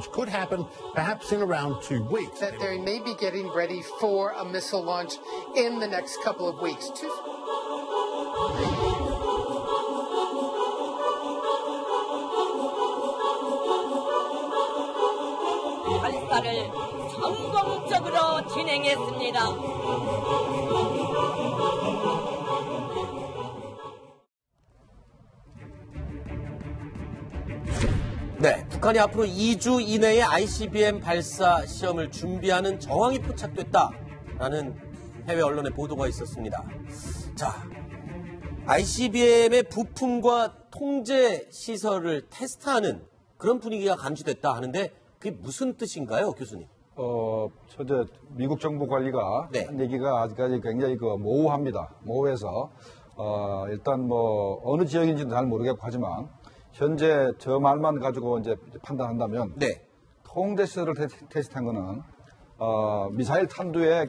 launch could happen perhaps in around 2 weeks. That they may be getting ready for a missile launch in the next couple of weeks. 발사를 성공적으로 진행했습니다. 네, 북한이 앞으로 2주 이내에 ICBM 발사 시험을 준비하는 정황이 포착됐다라는 해외 언론의 보도가 있었습니다. 자, ICBM의 부품과 통제 시설을 테스트하는 그런 분위기가 감지됐다 하는데 그게 무슨 뜻인가요, 교수님? 저저 미국 정부 관리가 네. 한 얘기가 아직까지 굉장히 모호합니다. 모호해서 일단 뭐 어느 지역인지는 잘 모르겠고 하지만 현재 저 말만 가지고 이제 판단한다면 네. 통제 시설을 테스트한 거는 미사일 탄두에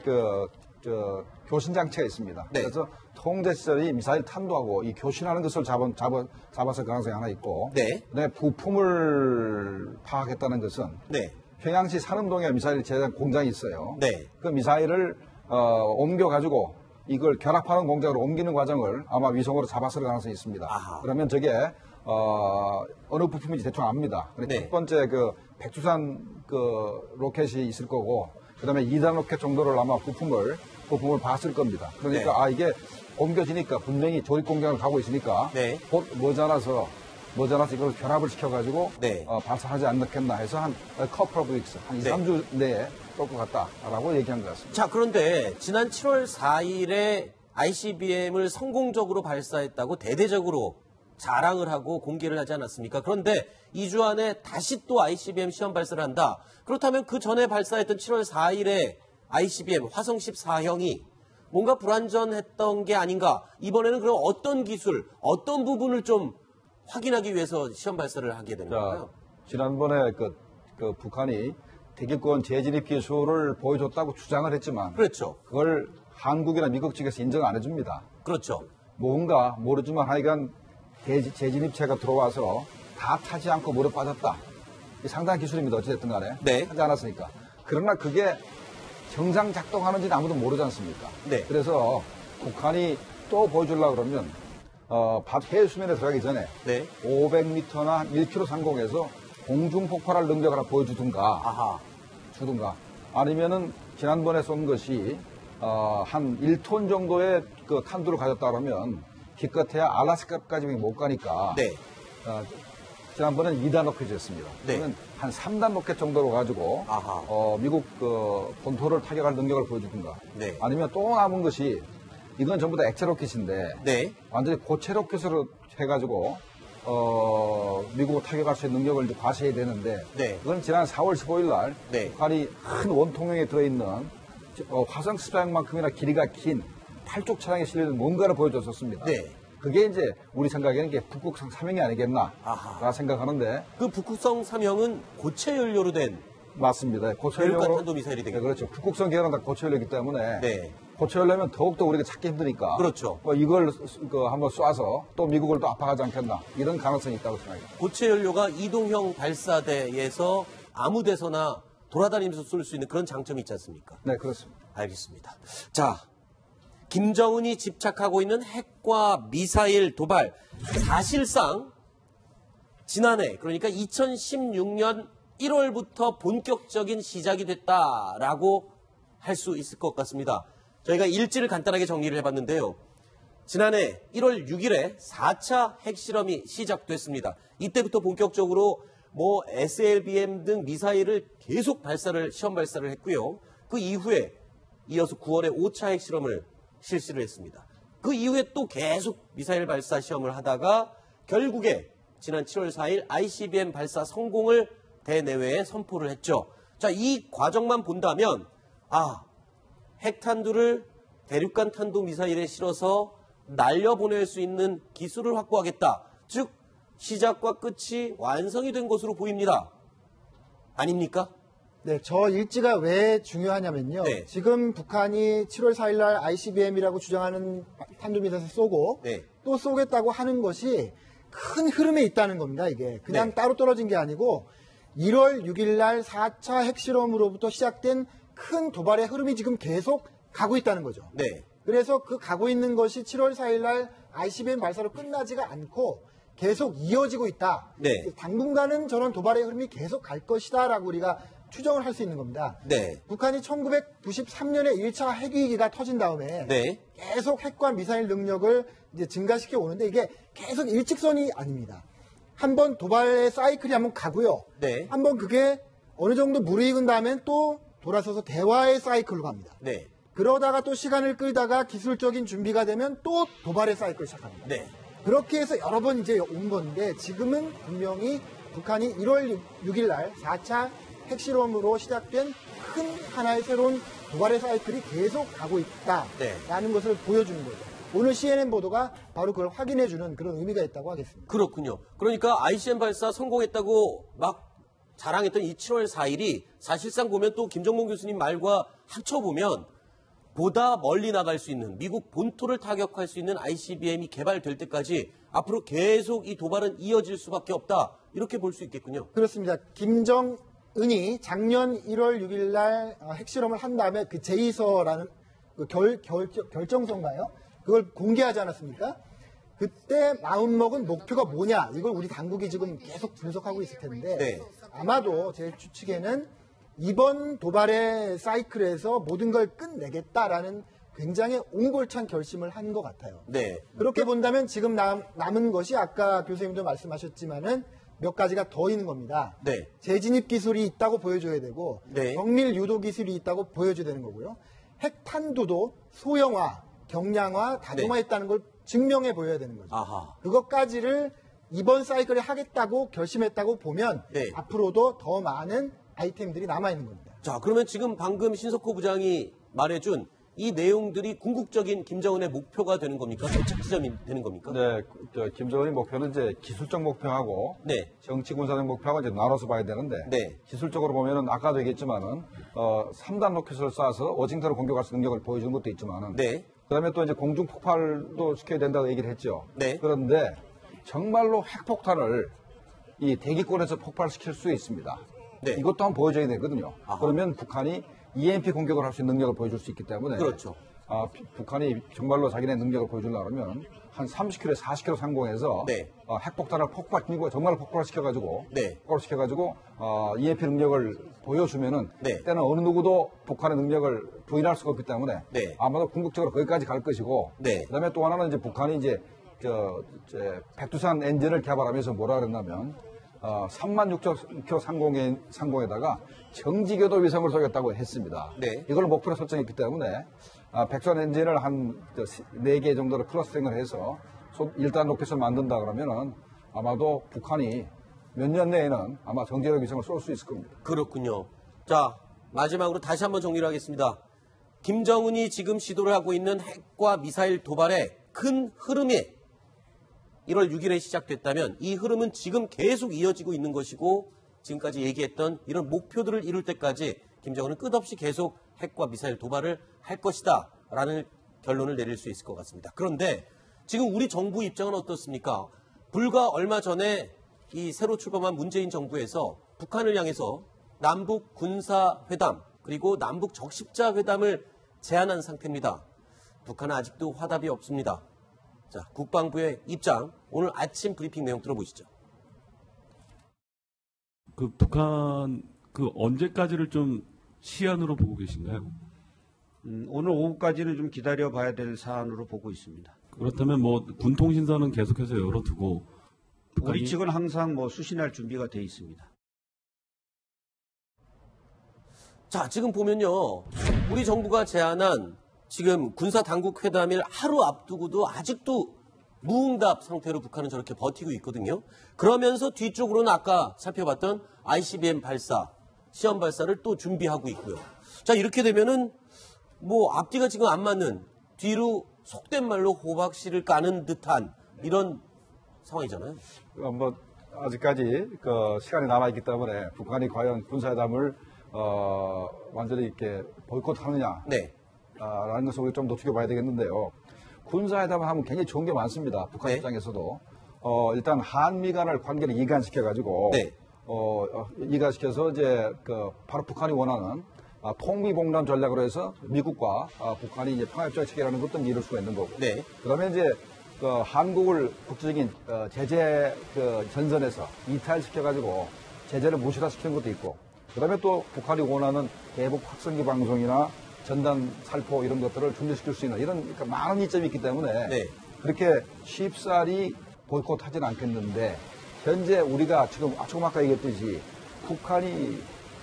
교신 장치가 있습니다. 네. 그래서 통제 시설이 미사일 탄두하고 이 교신하는 것을 잡았을 가능성이 하나 있고, 네. 그다음에 부품을 파악했다는 것은 네. 평양시 산음동에 미사일 제작 공장이 있어요. 네. 그 미사일을 옮겨가지고 이걸 결합하는 공장으로 옮기는 과정을 아마 위성으로 잡았을 가능성이 있습니다. 아하. 그러면 저게 어느 부품인지 대충 압니다. 네. 첫 번째 백두산 로켓이 있을 거고, 그다음에 2단 로켓 정도를 아마 부품을 봤을 겁니다. 그러니까 네. 이게 옮겨지니까 분명히 조립 공장을 가고 있으니까 네. 곧 모자라서 이걸 결합을 시켜가지고 네. 발사하지 않겠나 해서 한 couple of weeks, 한 2, 네. 3주 내에 쏠 것 같다라고 얘기한 것 같습니다. 자, 그런데 지난 7월 4일에 ICBM을 성공적으로 발사했다고 대대적으로 자랑을 하고 공개를 하지 않았습니까? 그런데 2주 안에 다시 또 ICBM 시험 발사를 한다. 그렇다면 그 전에 발사했던 7월 4일에 ICBM 화성 14형이 뭔가 불완전했던 게 아닌가. 이번에는 그럼 어떤 기술, 어떤 부분을 좀 확인하기 위해서 시험 발사를 하게 되는 건가요? 지난번에 북한이 대기권 재진입 기술을 보여줬다고 주장을 했지만, 그렇죠. 그걸 한국이나 미국 측에서 인정 안 해줍니다. 그렇죠. 뭔가 모르지만 하여간 재진입체가 들어와서 다 타지 않고 물에 빠졌다. 상당한 기술입니다. 어찌됐든 간에. 네. 하지 않았으니까. 그러나 그게 정상 작동하는지는 아무도 모르지 않습니까? 네. 그래서 북한이 또 보여주려고 그러면 해수 수면에 들어가기 전에 네. 500m나 1km 상공에서 공중 폭발할 능력을 하나 보여주든가, 아니면은 지난번에 쏜 것이 한 1톤 정도의 탄두를 가졌다 그러면 기껏해야 알라스카까지 못 가니까. 네. 지난번에는 2단 로켓이었습니다. 네. 그러면 한 3단 로켓 정도로 가지고 미국 본토를 타격할 능력을 보여주든가. 네. 아니면 또 남은 것이 이건 전부 다 액체 로켓인데 네. 완전히 고체 로켓으로 해가지고 미국을 타격할 수 있는 능력을 이제 과시해야 되는데, 네. 그건 지난 4월 15일 날 네. 북한이 큰 원통형에 들어있는 화성 14형만큼이나 길이가 긴 8쪽 차량에 실려있는 뭔가를 보여줬었습니다. 네. 그게 이제 우리 생각에는 이게 북극성 3형이 아니겠나 아하. 생각하는데, 그 북극성 3형은 고체 연료로 된 맞습니다. 대륙간 탄도미사일이 되겠죠. 네, 그렇죠. 북극성 계열은 다 고체 연료이기 때문에 네. 고체 연료면 더욱더 우리가 찾기 힘드니까, 그렇죠. 이걸 한번 쏴서 또 미국을 또 압박하지 않겠나, 이런 가능성이 있다고 생각합니다. 고체 연료가 이동형 발사대에서 아무 데서나 돌아다니면서 쏠 수 있는 그런 장점이 있지 않습니까? 네, 그렇습니다. 알겠습니다. 자, 김정은이 집착하고 있는 핵과 미사일 도발, 사실상 지난해, 그러니까 2016년 1월부터 본격적인 시작이 됐다라고 할 수 있을 것 같습니다. 저희가 일지를 간단하게 정리를 해봤는데요. 지난해 1월 6일에 4차 핵실험이 시작됐습니다. 이때부터 본격적으로 SLBM 등 미사일을 계속 시험 발사를 했고요. 그 이후에 이어서 9월에 5차 핵실험을 실시를 했습니다. 그 이후에 또 계속 미사일 발사 시험을 하다가 결국에 지난 7월 4일 ICBM 발사 성공을 대내외에 선포를 했죠. 자, 이 과정만 본다면 핵탄두를 대륙간 탄도미사일에 실어서 날려보낼 수 있는 기술을 확보하겠다. 즉 시작과 끝이 완성이 된 것으로 보입니다. 아닙니까? 네, 저 일지가 왜 중요하냐면요. 네. 지금 북한이 7월 4일 날 ICBM이라고 주장하는 탄도미사일 쏘고 네. 또 쏘겠다고 하는 것이 큰 흐름에 있다는 겁니다, 이게. 그냥 네. 따로 떨어진 게 아니고 1월 6일 날 4차 핵실험으로부터 시작된 큰 도발의 흐름이 지금 계속 가고 있다는 거죠. 네. 그래서 그 가고 있는 것이 7월 4일 날 ICBM 발사로 끝나지가 않고 계속 이어지고 있다. 네. 당분간은 저런 도발의 흐름이 계속 갈 것이다라고 우리가 추정을 할 수 있는 겁니다. 네. 북한이 1993년에 1차 핵위기가 터진 다음에 네. 계속 핵과 미사일 능력을 이제 증가시켜 오는데 이게 계속 일직선이 아닙니다. 한번 도발의 사이클이 한번 가고요. 네. 한번 그게 어느 정도 무르익은 다음엔 또 돌아서서 대화의 사이클로 갑니다. 네. 그러다가 또 시간을 끌다가 기술적인 준비가 되면 또 도발의 사이클을 시작합니다. 네. 그렇게 해서 여러 번 이제 온 건데 지금은 분명히 북한이 1월 6일 날 4차 핵실험으로 시작된 큰 하나의 새로운 도발의 사이클이 계속 가고 있다라는 것을 보여주는 거죠. 오늘 CNN 보도가 바로 그걸 확인해주는 그런 의미가 있다고 하겠습니다. 그렇군요. 그러니까 ICBM 발사 성공했다고 막 자랑했던 이 7월 4일이 사실상 보면 또 김정문 교수님 말과 합쳐보면 보다 멀리 나갈 수 있는 미국 본토를 타격할 수 있는 ICBM이 개발될 때까지 앞으로 계속 이 도발은 이어질 수밖에 없다. 이렇게 볼 수 있겠군요. 그렇습니다. 김정은이 작년 1월 6일 날 핵실험을 한 다음에 그 제2서라는 그 결정서인가요? 그걸 공개하지 않았습니까? 그때 마음먹은 목표가 뭐냐? 이걸 우리 당국이 지금 계속 분석하고 있을 텐데 네. 아마도 제 추측에는 이번 도발의 사이클에서 모든 걸 끝내겠다라는 굉장히 옹골찬 결심을 한 것 같아요. 네. 그렇게 본다면 지금 남은 것이 아까 교수님도 말씀하셨지만은 몇 가지가 더 있는 겁니다. 네. 재진입 기술이 있다고 보여줘야 되고 네. 정밀 유도 기술이 있다고 보여줘야 되는 거고요. 핵탄두도 소형화, 경량화, 다중화했다는 걸 증명해 보여야 되는 거죠. 아하. 그것까지를 이번 사이클에 하겠다고 결심했다고 보면 네. 앞으로도 더 많은 아이템들이 남아있는 겁니다. 자, 그러면 지금 방금 신석호 부장이 말해준 이 내용들이 궁극적인 김정은의 목표가 되는 겁니까? 도착 지점이 되는 겁니까? 네, 김정은의 목표는 이제 기술적 목표하고 네. 정치 군사적 목표하고 이제 나눠서 봐야 되는데 네. 기술적으로 보면은 아까도 얘기했지만은 3단 로켓을 쏴서 워싱턴을 공격할 수 있는 능력을 보여주는 것도 있지만은 네. 그다음에 또 이제 공중 폭발도 시켜야 된다고 얘기를 했죠. 네. 그런데 정말로 핵폭탄을 이 대기권에서 폭발시킬 수 있습니다. 네. 이것도 한번 보여줘야 되거든요. 아하. 그러면 북한이 EMP 공격을 할 수 있는 능력을 보여줄 수 있기 때문에 그렇죠. 북한이 정말로 자기네 능력을 보여주려면 한 30km, 40km 상공에서 네. 핵폭탄을 정말 폭발시켜가지고 네. EMP 능력을 보여주면은 네. 그때는 어느 누구도 북한의 능력을 부인할 수가 없기 때문에 네. 아마도 궁극적으로 거기까지 갈 것이고 네. 그다음에 또 하나는 이제 북한이 이제 백두산 엔진을 개발하면서 뭐라 그랬냐면 36,000km 상공에다가 정지궤도 위성을 쏘겠다고 했습니다. 네. 이걸 목표로 설정했기 때문에 백두산 엔진을 한 4개 정도로 클러스팅을 해서 1단 로켓을 만든다 그러면은 아마도 북한이 몇 년 내에는 아마 정지궤도 위성을 쏠 수 있을 겁니다. 그렇군요. 자, 마지막으로 다시 한번 정리를 하겠습니다. 김정은이 지금 시도를 하고 있는 핵과 미사일 도발의 큰 흐름이 1월 6일에 시작됐다면 이 흐름은 지금 계속 이어지고 있는 것이고 지금까지 얘기했던 이런 목표들을 이룰 때까지 김정은은 끝없이 계속 핵과 미사일 도발을 할 것이다 라는 결론을 내릴 수 있을 것 같습니다. 그런데 지금 우리 정부 입장은 어떻습니까? 불과 얼마 전에 이 새로 출범한 문재인 정부에서 북한을 향해서 남북 군사회담 그리고 남북 적십자 회담을 제안한 상태입니다. 북한은 아직도 화답이 없습니다. 자, 국방부의 입장, 오늘 아침 브리핑 내용 들어보시죠. 그 북한 언제까지를 좀 시한으로 보고 계신가요? 오늘 오후까지는 좀 기다려 봐야 될 사안으로 보고 있습니다. 그렇다면 뭐 군통신선은 계속해서 열어두고 우리 측은 항상 수신할 준비가 돼 있습니다. 자, 지금 보면요. 우리 정부가 제안한 지금 군사당국 회담일 하루 앞두고도 아직도 무응답 상태로 북한은 저렇게 버티고 있거든요. 그러면서 뒤쪽으로는 아까 살펴봤던 ICBM 발사, 시험 발사를 또 준비하고 있고요. 자, 이렇게 되면은 앞뒤가 지금 안 맞는 뒤로 속된 말로 호박씨를 까는 듯한 이런 상황이잖아요. 아직까지 시간이 남아있기 때문에 북한이 과연 군사회담을 완전히 이렇게 보이콧하느냐. 네. 라는 것을 우리 좀 노출해봐야 되겠는데요. 군사회담을 하면 굉장히 좋은 게 많습니다. 북한 네. 입장에서도. 일단 한미 간의 관계를 이관시켜가지고 네. 이가시켜서 이제 바로 북한이 원하는 통미봉란 전략으로 해서 미국과 북한이 이제 평화협정을 체결하는 것도 이룰 수가 있는 거고. 네. 그러면 이제 한국을 국제적인 제재 전선에서 이탈시켜가지고 제재를 무실화시키는 것도 있고. 그다음에 또 북한이 원하는 대북 확성기 방송이나 전단 살포 이런 것들을 중지시킬 수 있는 이런 그러니까 많은 이점이 있기 때문에 네. 그렇게 쉽사리 보이콧하지는 않겠는데 현재 우리가 지금 조금 아까 얘기했듯이 북한이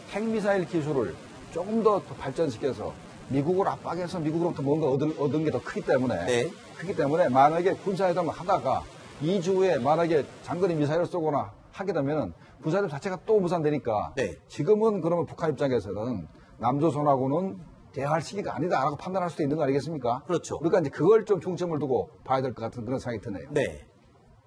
핵미사일 기술을 조금 더 발전시켜서 미국을 압박해서 미국으로부터 뭔가 얻은 게 더 크기 때문에 네. 크기 때문에 만약에 군사회담을 하다가 2주 후에 만약에 장거리 미사일을 쏘거나 하게 되면은 군사회담 자체가 또 무산되니까 네. 지금은 그러면 북한 입장에서는 남조선하고는 대화할 시기가 아니다라고 판단할 수도 있는 거 아니겠습니까? 그렇죠. 그러니까 이제 그걸 좀 중점을 두고 봐야 될 것 같은 그런 생각이 드네요. 네.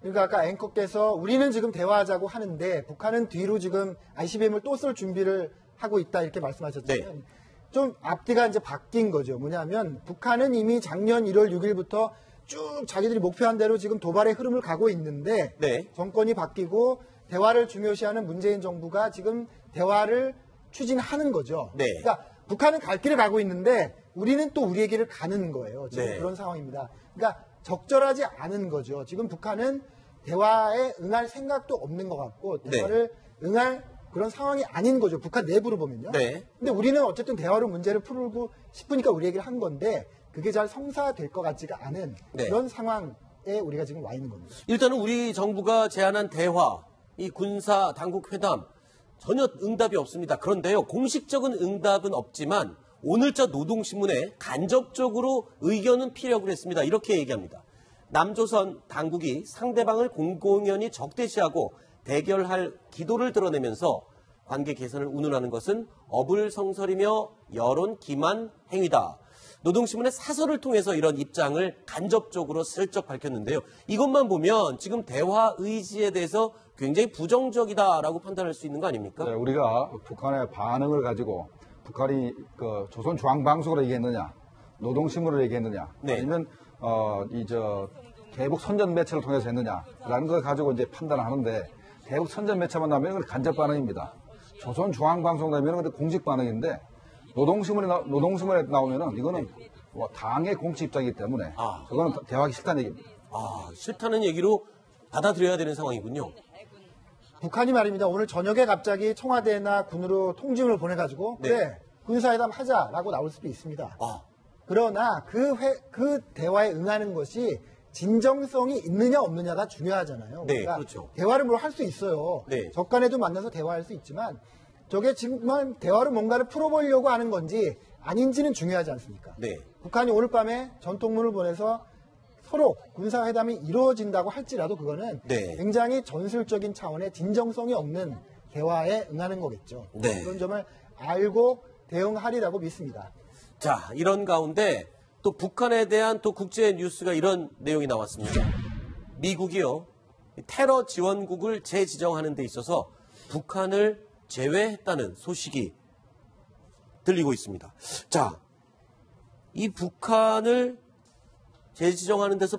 그러니까 아까 앵커께서 우리는 지금 대화하자고 하는데 북한은 뒤로 지금 ICBM을 또 쏠 준비를 하고 있다 이렇게 말씀하셨잖아요. 네. 좀 앞뒤가 이제 바뀐 거죠. 뭐냐면 북한은 이미 작년 1월 6일부터 쭉 자기들이 목표한 대로 지금 도발의 흐름을 가고 있는데 네. 정권이 바뀌고 대화를 중요시하는 문재인 정부가 지금 대화를 추진하는 거죠. 네. 그러니까 북한은 갈 길을 가고 있는데 우리는 또 우리의 길을 가는 거예요. 지금 네. 그런 상황입니다. 그러니까 적절하지 않은 거죠. 지금 북한은 대화에 응할 생각도 없는 것 같고 대화를 응할 그런 상황이 아닌 거죠. 북한 내부로 보면요. 네. 근데 우리는 어쨌든 대화로 문제를 풀고 싶으니까 우리 얘기를 한 건데 그게 잘 성사될 것 같지가 않은 네. 그런 상황에 우리가 지금 와 있는 겁니다. 일단은 우리 정부가 제안한 대화, 이 군사 당국 회담 전혀 응답이 없습니다. 그런데요, 공식적인 응답은 없지만 오늘자 노동신문에 간접적으로 의견은 피력을 했습니다. 이렇게 얘기합니다. 남조선 당국이 상대방을 공공연히 적대시하고 대결할 기도를 드러내면서 관계 개선을 운운하는 것은 어불성설이며 여론 기만 행위다. 노동신문의 사설을 통해서 이런 입장을 간접적으로 슬쩍 밝혔는데요. 이것만 보면 지금 대화 의지에 대해서 굉장히 부정적이다라고 판단할 수 있는 거 아닙니까? 네, 우리가 북한의 반응을 가지고 북한이 조선중앙방송으로 얘기했느냐, 노동신문으로 얘기했느냐, 네. 아니면 대북 선전 매체를 통해서 했느냐라는 걸 가지고 이제 판단을 하는데 대북 선전 매체만 나오면 그건 간접 반응입니다. 조선중앙방송 나오면 근데 공식 반응인데 노동신문에 나오면은 이거는 당의 공식 입장이기 때문에 그거는 대화하기 싫다는 얘기입니다. 싫다는 얘기로 받아들여야 되는 상황이군요. 북한이 말입니다. 오늘 저녁에 갑자기 청와대나 군으로 통지문을 보내가지고 네. 그래 군사회담 하자라고 나올 수도 있습니다. 그러나 그 대화에 응하는 것이 진정성이 있느냐 없느냐가 중요하잖아요. 네, 그러니까 그렇죠. 대화를 뭘 할 수 있어요. 네. 적간에도 만나서 대화할 수 있지만 저게 정말 대화로 뭔가를 풀어보려고 하는 건지 아닌지는 중요하지 않습니까? 네. 북한이 오늘 밤에 전통문을 보내서 서로 군사회담이 이루어진다고 할지라도 그거는 네. 굉장히 전술적인 차원의 진정성이 없는 대화에 응하는 거겠죠. 네. 그런 점을 알고 대응하리라고 믿습니다. 자, 이런 가운데 또 북한에 대한 또 국제 뉴스가 이런 내용이 나왔습니다. 미국이요, 테러 지원국을 재지정하는 데 있어서 북한을 제외했다는 소식이 들리고 있습니다. 자, 이 북한을 재지정하는 데서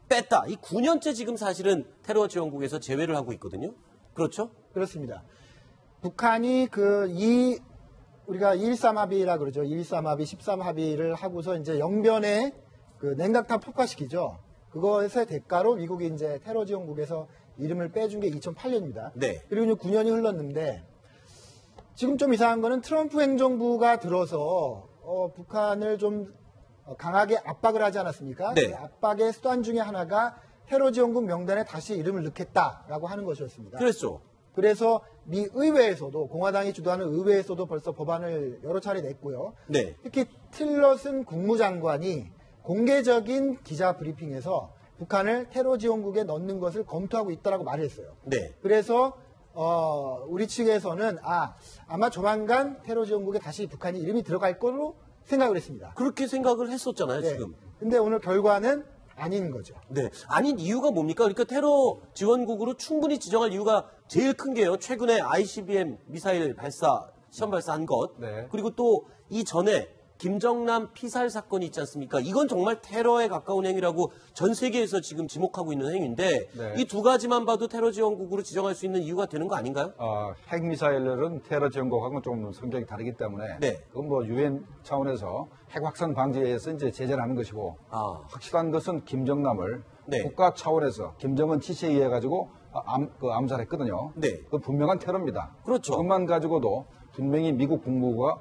뺐다. 이 9년째 지금 사실은 테러 지원국에서 제외를 하고 있거든요. 그렇죠? 그렇습니다. 북한이 우리가 2.13 합의라 그러죠. 2.13 합의, 13 합의를 하고서 이제 영변에 냉각탄 폭파시키죠. 그것의 대가로 미국이 이제 테러 지원국에서 이름을 빼준 게 2008년입니다. 네. 그리고 이제 9년이 흘렀는데 지금 좀 이상한 거는 트럼프 행정부가 들어서 북한을 좀 강하게 압박을 하지 않았습니까? 네. 그 압박의 수단 중에 하나가 테러 지원국 명단에 다시 이름을 넣겠다라고 하는 것이었습니다. 그랬죠. 그래서 미 의회에서도 공화당이 주도하는 의회에서도 벌써 법안을 여러 차례 냈고요. 네. 특히 틸러슨 국무장관이 공개적인 기자 브리핑에서 북한을 테러 지원국에 넣는 것을 검토하고 있다라고 말을 했어요. 네. 그래서 우리 측에서는 아마 조만간 테러 지원국에 다시 북한이 이름이 들어갈 걸로 생각을 했습니다. 그렇게 생각을 했었잖아요, 네. 지금. 근데 오늘 결과는 아닌 거죠. 네. 아닌 이유가 뭡니까? 그러니까 테러 지원국으로 충분히 지정할 이유가 제일 큰 게요. 최근에 ICBM 미사일 시험 발사한 것. 네. 그리고 또 이전에 김정남 피살 사건이 있지 않습니까? 이건 정말 테러에 가까운 행위라고 전 세계에서 지금 지목하고 있는 행위인데 네. 이 두 가지만 봐도 테러 지원국으로 지정할 수 있는 이유가 되는 거 아닌가요? 핵미사일은 테러 지원국하고는 좀 성격이 다르기 때문에 네. 그건 뭐 유엔 차원에서 핵 확산 방지에 의해서 이제 제재를 하는 것이고 확실한 것은 김정남을 네. 국가 차원에서 김정은 지시에 의해 가지고 암살했거든요. 네. 그 분명한 테러입니다. 그렇죠. 그것만 가지고도 분명히 미국 국무부가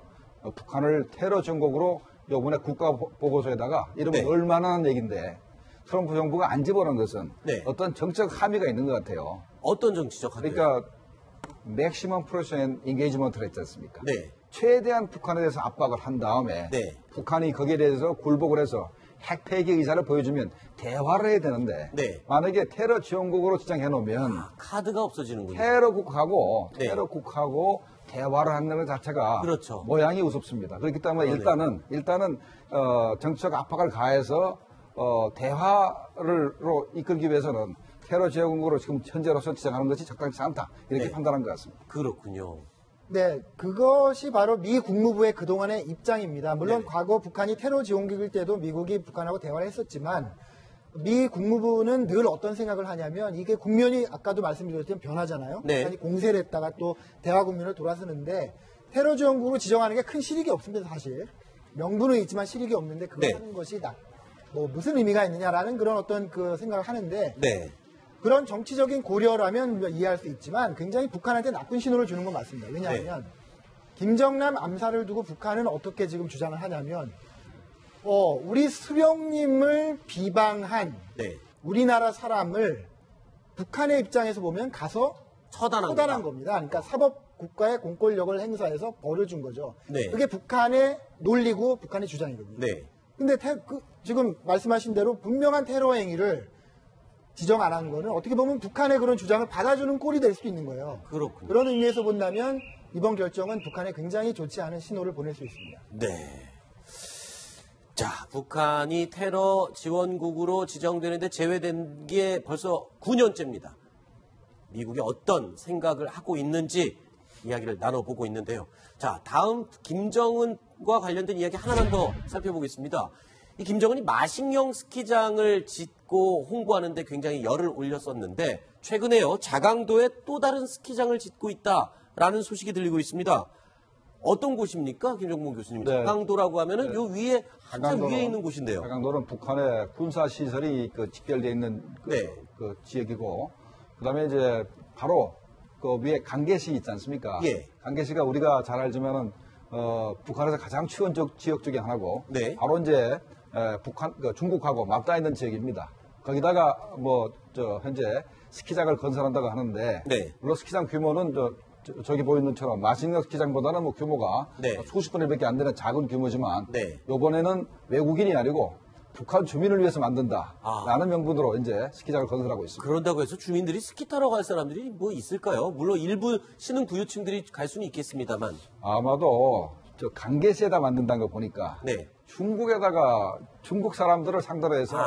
북한을 테러 전국으로 이번에 국가 보고서에다가 이러면 네. 얼마나 얘기인데 트럼프 정부가 안 집어넣은 것은 네. 어떤 정책 함의가 있는 것 같아요. 어떤 정치적 합의? 그러니까 맥시멈 프레션 인게이지먼트를 했지 않습니까? 네. 최대한 북한에 대해서 압박을 한 다음에 네. 북한이 거기에 대해서 굴복을 해서 핵 폐기 의사를 보여주면 대화를 해야 되는데 네. 만약에 테러 지원국으로 지정해 놓으면 카드가 없어지는군요. 테러국하고 네. 대화를 한다는 것 자체가 그렇죠. 모양이 우습습니다. 그렇기 때문에 일단은 정치적 압박을 가해서 대화로 이끌기 위해서는 테러 지원국으로 지금 현재로서 지정하는 것이 적당치 않다 이렇게 네. 판단한 것 같습니다. 그렇군요. 네, 그것이 바로 미 국무부의 그동안의 입장입니다. 물론 네네. 과거 북한이 테러 지원국일 때도 미국이 북한하고 대화를 했었지만 미 국무부는 늘 어떤 생각을 하냐면 이게 국면이 아까도 말씀드렸지만 변하잖아요. 네. 북한이 공세를 했다가 또 대화 국면을 돌아서는데 테러 지원국으로 지정하는 게 큰 실익이 없습니다, 사실. 명분은 있지만 실익이 없는데 그걸 네. 하는 것이 뭐 무슨 의미가 있느냐라는 그런 어떤 그 생각을 하는데 네. 그런 정치적인 고려라면 이해할 수 있지만 굉장히 북한한테 나쁜 신호를 주는 건 맞습니다. 왜냐하면 김정남 암살을 두고 북한은 어떻게 지금 주장을 하냐면 우리 수령님을 비방한 네. 우리나라 사람을 북한의 입장에서 보면 가서 처단한 겁니다. 그러니까 사법 국가의 공권력을 행사해서 벌을 준 거죠. 네. 그게 북한의 논리고 북한의 주장이거든요. 네. 근데 지금 말씀하신 대로 분명한 테러 행위를 지정 안 한 거는 어떻게 보면 북한의 그런 주장을 받아주는 꼴이 될 수도 있는 거예요. 그렇군요. 그런 의미에서 본다면 이번 결정은 북한에 굉장히 좋지 않은 신호를 보낼 수 있습니다. 네. 자, 북한이 테러 지원국으로 지정되는데 제외된 게 벌써 9년째입니다. 미국이 어떤 생각을 하고 있는지 이야기를 나눠보고 있는데요. 자, 다음 김정은과 관련된 이야기 하나만 더 살펴보겠습니다. 이 김정은이 마식령 스키장을 짓고 홍보하는데 굉장히 열을 올렸었는데 최근에요, 자강도에 또 다른 스키장을 짓고 있다라는 소식이 들리고 있습니다. 어떤 곳입니까, 김정문 교수님? 네. 자강도라고 하면은 요 위에 한참 위에 있는 곳인데요. 자강도는 북한의 군사 시설이 직결되어 있는 네. 그 지역이고, 그다음에 이제 바로 그 위에 강계시 있지 않습니까? 예. 강계시가 우리가 잘 알지만은 북한에서 가장 추운 지역 중에 하나고, 네. 바로 이제 중국하고 맞닿아 있는 지역입니다. 거기다가 현재 스키장을 건설한다고 하는데, 네. 물론 스키장 규모는 저기 보이는 것처럼 마식령 스키장보다는 규모가 네. 수십 분의 밖에 안 되는 작은 규모지만, 네. 이번에는 외국인이 아니고 북한 주민을 위해서 만든다라는 명분으로 이제 스키장을 건설하고 있습니다. 그런다고 해서 주민들이 스키 타러 갈 사람들이 뭐 있을까요? 물론 일부 신흥 부유층들이 갈 수는 있겠습니다만. 아마도 저 강계시에다 만든다는 거 보니까 네. 중국에다가 중국 사람들을 상대로 해서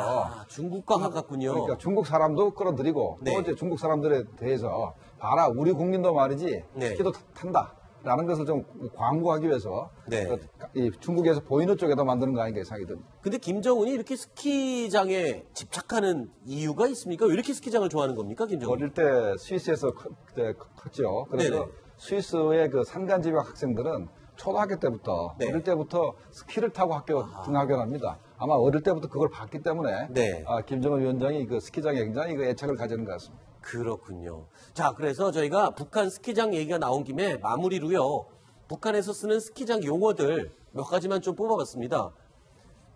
중국과 가깝군요. 그러니까 중국 사람도 끌어들이고 네. 또 이제 중국 사람들에 대해서 봐라, 우리 국민도 말이지 네. 스키도 탄다라는 것을 좀 광고하기 위해서 네. 이 중국에서 보이는 쪽에다 만드는 거 아닌가 생각이 듭니다. 근데 김정은이 이렇게 스키장에 집착하는 이유가 있습니까? 왜 이렇게 스키장을 좋아하는 겁니까, 김정은? 어릴 때 스위스에서 컸죠. 그래서 네네. 스위스의 그 산간 지방 학생들은 초등학교 때부터 네. 어릴 때부터 스키를 타고 등하교를 합니다. 아마 어릴 때부터 그걸 봤기 때문에 네. 김정은 위원장이 그 스키장에 굉장히 애착을 가지는 것 같습니다. 그렇군요. 자, 그래서 저희가 북한 스키장 얘기가 나온 김에 마무리로요, 북한에서 쓰는 스키장 용어들 몇 가지만 좀 뽑아봤습니다.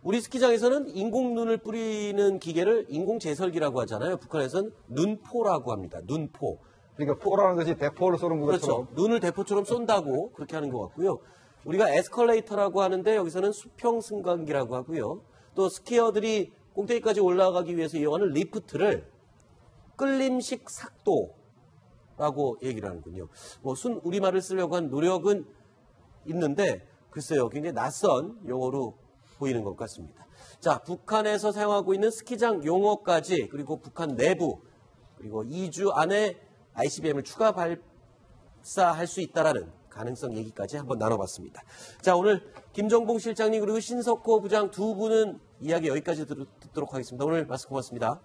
우리 스키장에서는 인공눈을 뿌리는 기계를 인공제설기라고 하잖아요. 북한에서는 눈포라고 합니다. 눈포. 그러니까 포라는 것이 대포를 쏘는 것처럼. 그렇죠. 눈을 대포처럼 쏜다고 그렇게 하는 것 같고요. 우리가 에스컬레이터라고 하는데 여기서는 수평 승강기라고 하고요. 또 스키어들이 꼭대기까지 올라가기 위해서 이용하는 리프트를 끌림식 삭도라고 얘기를 하는군요. 순 우리말을 쓰려고 한 노력은 있는데 글쎄요, 굉장히 낯선 용어로 보이는 것 같습니다. 자, 북한에서 사용하고 있는 스키장 용어까지, 그리고 북한 내부, 그리고 2주 안에 ICBM을 추가 발사할 수 있다라는 가능성 얘기까지 한번 나눠봤습니다. 자, 오늘 김정봉 실장님 그리고 신석호 부장 두 분은 이야기 여기까지 듣도록 하겠습니다. 오늘 말씀 고맙습니다.